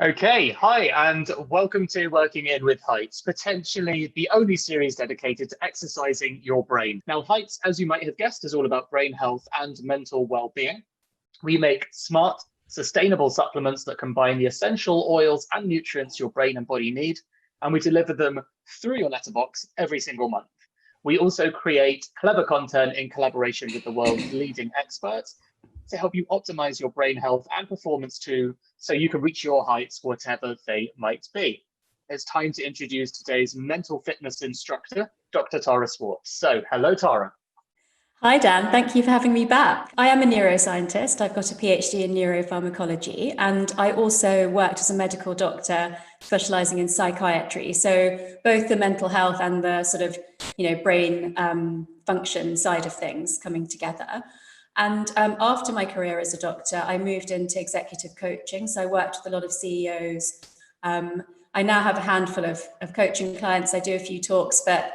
Okay, hi, and welcome to Working In with Heights, potentially the only series dedicated to exercising your brain. Now, Heights, as you might have guessed, is all about brain health and mental well-being. We make smart, sustainable supplements that combine the essential oils and nutrients your brain and body need, and we deliver them through your letterbox every single month. We also create clever content in collaboration with the world's leading experts to help you optimize your brain health and performance too, so you can reach your heights, whatever they might be. It's time to introduce today's mental fitness instructor, Dr. Tara Swart. So, hello, Tara. Hi, Dan. Thank you for having me back. I am a neuroscientist. I've got a PhD in neuropharmacology, and I also worked as a medical doctor specializing in psychiatry. So both the mental health and the sort of, brain function side of things coming together. And after my career as a doctor, I moved into executive coaching. So I worked with a lot of CEOs. I now have a handful of coaching clients. I do a few talks, but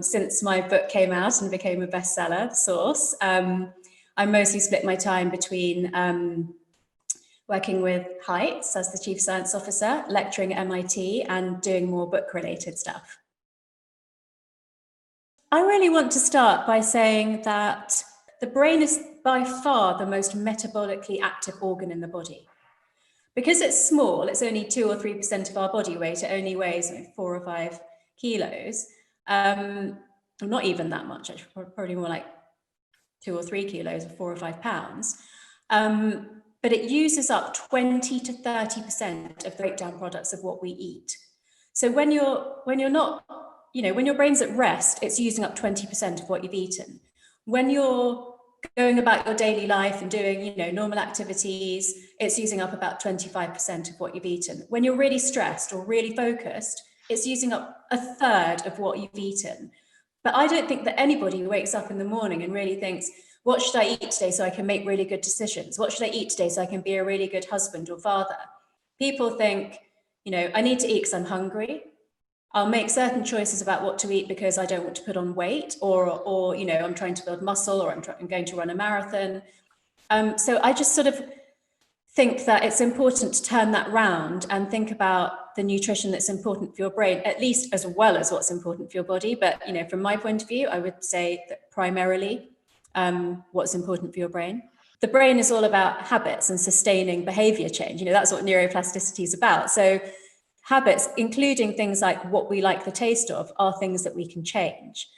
since my book came out and became a bestseller, The Source, I mostly split my time between working with Heights as the Chief Science Officer, lecturing at MIT, and doing more book-related stuff. I really want to start by saying that the brain is by far the most metabolically active organ in the body. Because it's small, it's only 2 or 3% of our body weight, it only weighs 4 or 5 kilos. Not even that much, actually, probably more like 2 or 3 kilos or 4 or 5 pounds. But it uses up 20 to 30% of the breakdown products of what we eat. So when you're not, when your brain's at rest, it's using up 20% of what you've eaten. When you're going about your daily life and doing, normal activities, it's using up about 25% of what you've eaten. When you're really stressed or really focused, it's using up a third of what you've eaten. But I don't think that anybody wakes up in the morning and really thinks, what should I eat today so I can make really good decisions? What should I eat today so I can be a really good husband or father? People think, I need to eat because I'm hungry. I'll make certain choices about what to eat because I don't want to put on weight, or I'm trying to build muscle, or I'm going to run a marathon. So I just sort of think that it's important to turn that round and think about the nutrition that's important for your brain, at least as well as what's important for your body. But, from my point of view, I would say that primarily what's important for your brain. The brain is all about habits and sustaining behavior change. That's what neuroplasticity is about. So habits, including things like what we like the taste of, are things that we can change.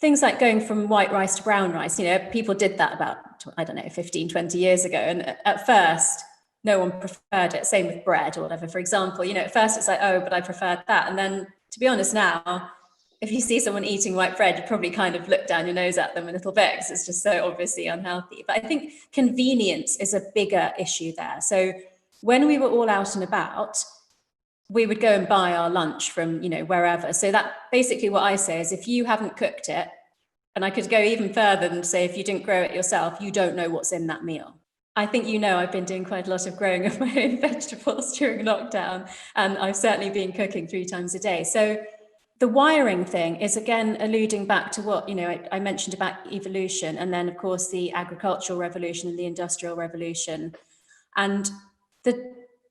Things like going from white rice to brown rice, people did that about, 15, 20 years ago. And at first, no one preferred it. Same with bread or whatever, for example. At first it's like, oh, but I preferred that. And then, to be honest now, if you see someone eating white bread, you probably kind of look down your nose at them a little bit because it's just so obviously unhealthy. But I think convenience is a bigger issue there. So when we were all out and about, we would go and buy our lunch from, wherever. So that basically what I say is, if you haven't cooked it, and I could go even further and say, if you didn't grow it yourself, you don't know what's in that meal. I think I've been doing quite a lot of growing of my own vegetables during lockdown, and I've certainly been cooking 3 times a day. So the wiring thing is, again, alluding back to what, I mentioned about evolution, and then, of course, the agricultural revolution and the industrial revolution. And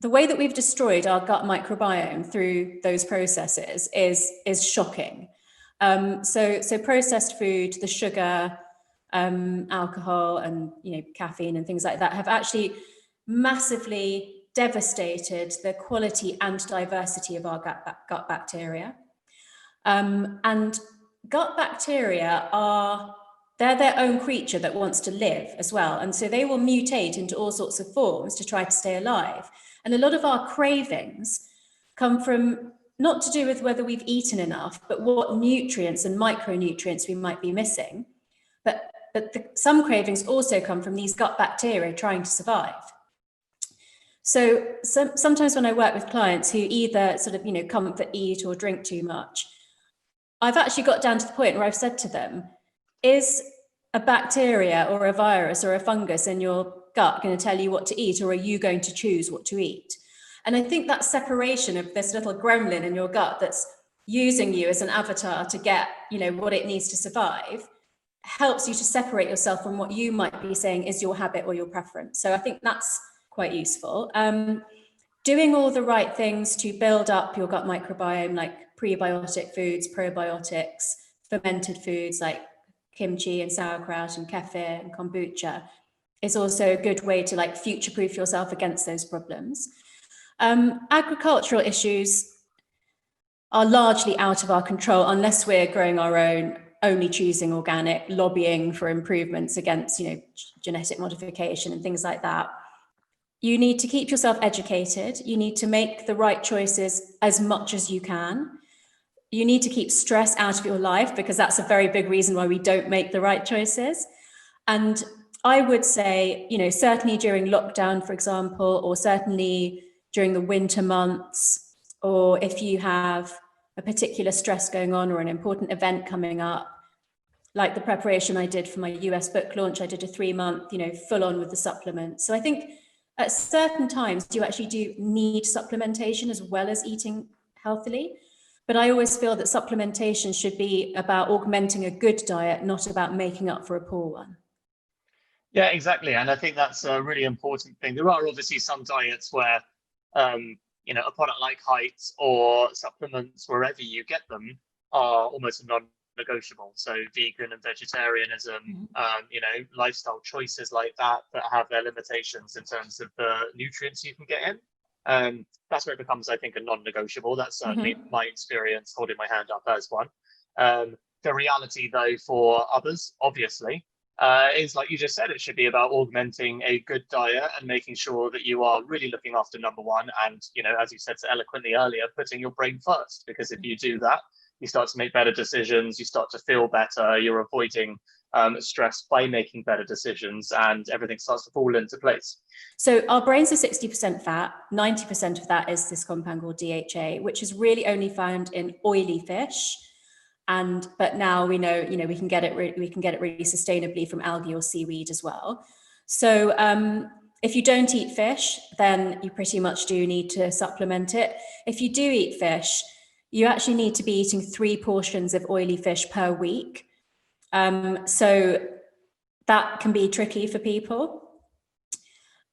the way that we've destroyed our gut microbiome through those processes is shocking. So processed food, the sugar, alcohol, and caffeine and things like that have actually massively devastated the quality and diversity of our gut bacteria. And gut bacteria they're their own creature that wants to live as well. And so they will mutate into all sorts of forms to try to stay alive. And a lot of our cravings come from not to do with whether we've eaten enough, but what nutrients and micronutrients we might be missing. But some cravings also come from these gut bacteria trying to survive. So sometimes when I work with clients who either sort of, comfort eat or drink too much, I've actually got down to the point where I've said to them, is a bacteria or a virus or a fungus in your gut going to tell you what to eat, or are you going to choose what to eat? And I think that separation of this little gremlin in your gut that's using you as an avatar to get, what it needs to survive, helps you to separate yourself from what you might be saying is your habit or your preference. So I think that's quite useful. Doing all the right things to build up your gut microbiome, like prebiotic foods, probiotics, fermented foods like kimchi and sauerkraut and kefir and kombucha, is also a good way to like future-proof yourself against those problems. Agricultural issues are largely out of our control unless we're growing our own, only choosing organic, lobbying for improvements against, genetic modification and things like that. You need to keep yourself educated. You need to make the right choices as much as you can. You need to keep stress out of your life, because that's a very big reason why we don't make the right choices. And I would say, certainly during lockdown, for example, or certainly during the winter months, or if you have a particular stress going on or an important event coming up, like the preparation I did for my US book launch, I did a 3-month, full on with the supplements. So I think at certain times you actually do need supplementation as well as eating healthily. But I always feel that supplementation should be about augmenting a good diet, not about making up for a poor one. Yeah, exactly. And I think that's a really important thing. There are obviously some diets where, a product like Heights or supplements, wherever you get them, are almost non-negotiable. So vegan and vegetarianism, lifestyle choices like that have their limitations in terms of the nutrients you can get in. That's where it becomes, I think, a non-negotiable. That's certainly my experience, holding my hand up as one. The reality, though, for others, obviously, is like you just said, it should be about augmenting a good diet and making sure that you are really looking after number one. And, as you said so eloquently earlier, putting your brain first, because if you do that, you start to make better decisions, you start to feel better, you're avoiding stress by making better decisions, and everything starts to fall into place. So our brains are 60% fat, 90% of that is this compound called DHA, which is really only found in oily fish. But now we know, we can get it really sustainably from algae or seaweed as well. So if you don't eat fish, then you pretty much do need to supplement it. If you do eat fish, you actually need to be eating 3 portions of oily fish per week. So that can be tricky for people.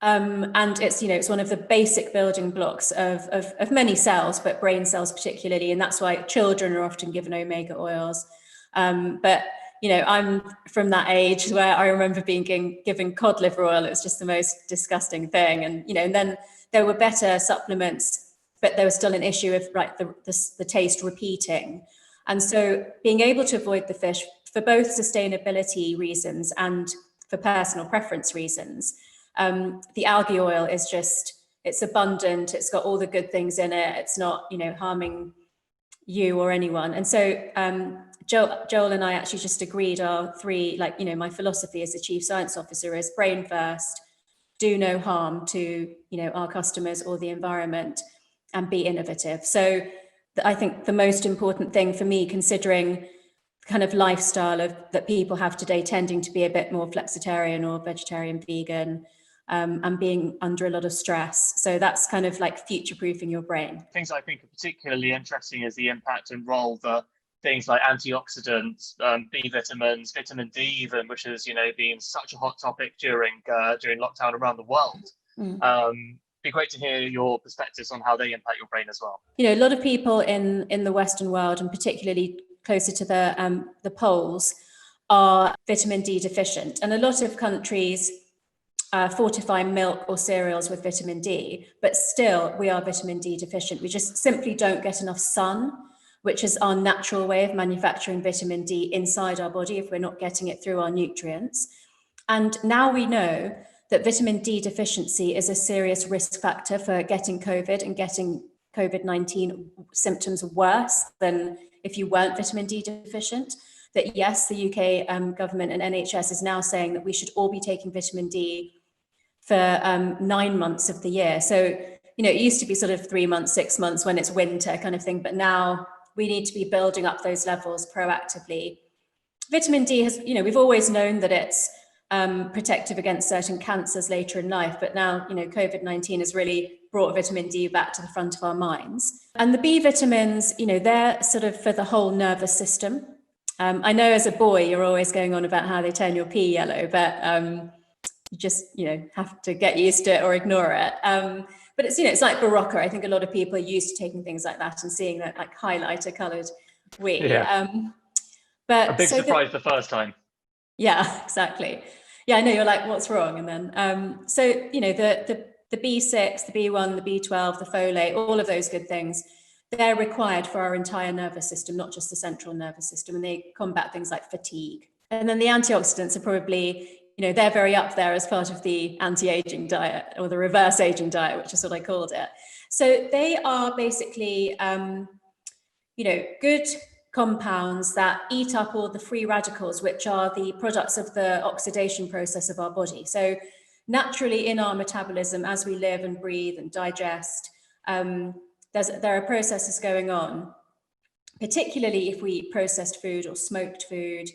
And it's one of the basic building blocks of many cells, but brain cells particularly, and that's why children are often given omega oils. But I'm from that age where I remember being given cod liver oil. It was just the most disgusting thing, and and then there were better supplements, but there was still an issue of the taste repeating. And so being able to avoid the fish for both sustainability reasons and for personal preference reasons. The algae oil is it's abundant, it's got all the good things in it, it's not, harming you or anyone. And so Joel and I actually just agreed our 3, my philosophy as the chief science officer is brain first, do no harm to, our customers or the environment, and be innovative. So I think the most important thing for me, considering kind of lifestyle that people have today, tending to be a bit more flexitarian or vegetarian, vegan, and being under a lot of stress. So that's kind of like future-proofing your brain. Things I think are particularly interesting is the impact and role that things like antioxidants, B vitamins, vitamin D even, which has been such a hot topic during lockdown around the world. Be great to hear your perspectives on how they impact your brain as well. A lot of people in the Western world, and particularly closer to the poles, are vitamin D deficient, and a lot of countries fortify milk or cereals with vitamin D, but still we are vitamin D deficient. We just simply don't get enough sun, which is our natural way of manufacturing vitamin D inside our body if we're not getting it through our nutrients. And now we know that vitamin D deficiency is a serious risk factor for getting COVID and getting COVID-19 symptoms worse than if you weren't vitamin D deficient. That yes, the UK government and NHS is now saying that we should all be taking vitamin D for 9 months of the year. So, it used to be sort of 3 months, 6 months when it's winter kind of thing, but now we need to be building up those levels proactively. Vitamin D has, we've always known that it's protective against certain cancers later in life, but now, COVID-19 has really brought vitamin D back to the front of our minds. And the B vitamins, they're sort of for the whole nervous system. I know as a boy, you're always going on about how they turn your pee yellow, but You just, have to get used to it or ignore it. But it's, it's like Barocca. I think a lot of people are used to taking things like that and seeing that like highlighter coloured wheat. Yeah. But a big surprise the first time. Yeah, exactly. Yeah, I know, you're like, what's wrong? And then, so, the B6, the B1, the B12, the folate, all of those good things, they're required for our entire nervous system, not just the central nervous system, and they combat things like fatigue. And then the antioxidants are probably, they're very up there as part of the anti-aging diet, or the reverse aging diet, which is what I called it. So they are basically, good compounds that eat up all the free radicals, which are the products of the oxidation process of our body. So naturally in our metabolism, as we live and breathe and digest, there are processes going on, particularly if we eat processed food or smoked food,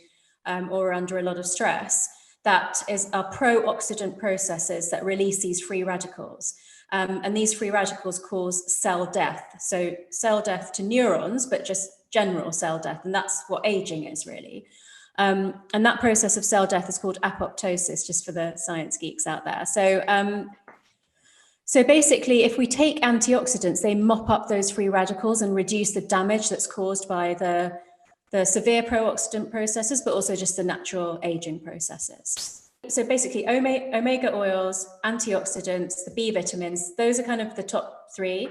or under a lot of stress, that are pro-oxidant processes that release these free radicals. And these free radicals cause cell death. So cell death to neurons, but just general cell death. And that's what aging is really. And that process of cell death is called apoptosis, just for the science geeks out there. So basically, if we take antioxidants, they mop up those free radicals and reduce the damage that's caused by the severe pro-oxidant processes, but also just the natural aging processes. So basically, omega oils, antioxidants, the B vitamins, those are kind of the top three.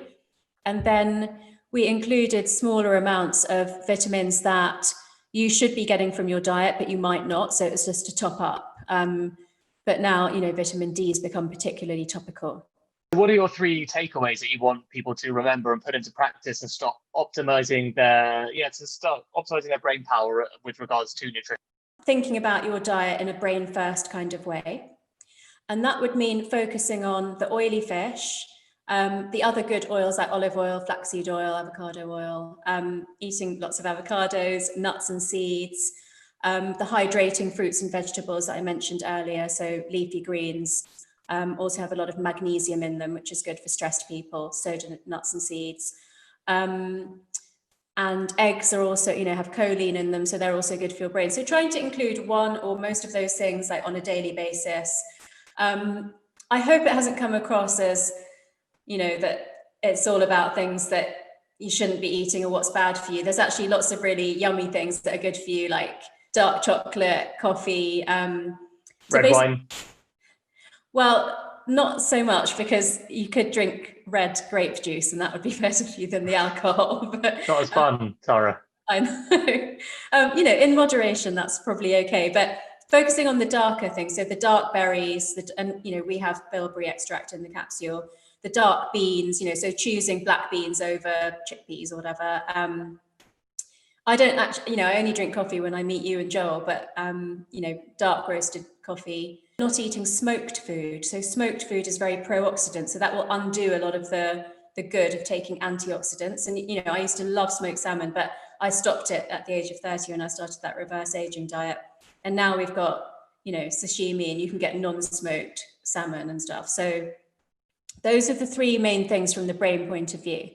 And then we included smaller amounts of vitamins that you should be getting from your diet, but you might not. So it's just to top up. But now, vitamin D has become particularly topical. What are your three takeaways that you want people to remember and put into practice and start optimizing their brain power with regards to nutrition? Thinking about your diet in a brain first kind of way. And that would mean focusing on the oily fish, the other good oils like olive oil, flaxseed oil, avocado oil, eating lots of avocados, nuts and seeds, the hydrating fruits and vegetables that I mentioned earlier, so leafy greens, also have a lot of magnesium in them, which is good for stressed people, so do nuts and seeds. And eggs are also, have choline in them, so they're also good for your brain. So trying to include one or most of those things like on a daily basis. I hope it hasn't come across as, that it's all about things that you shouldn't be eating or what's bad for you. There's actually lots of really yummy things that are good for you, like dark chocolate, coffee. Red wine. Well, not so much, because you could drink red grape juice and that would be better for you than the alcohol. But, not as fun, Tara. I know. In moderation, that's probably okay. But focusing on the darker things, so the dark berries, and we have bilberry extract in the capsule, the dark beans, so choosing black beans over chickpeas or whatever. I don't actually, I only drink coffee when I meet you and Joel, but, dark roasted coffee. Not eating smoked food. So smoked food is very pro-oxidant. So that will undo a lot of the good of taking antioxidants. And, I used to love smoked salmon, but I stopped it at the age of 30 when I started that reverse aging diet. And now we've got, sashimi, and you can get non-smoked salmon and stuff. So those are the three main things from the brain point of view.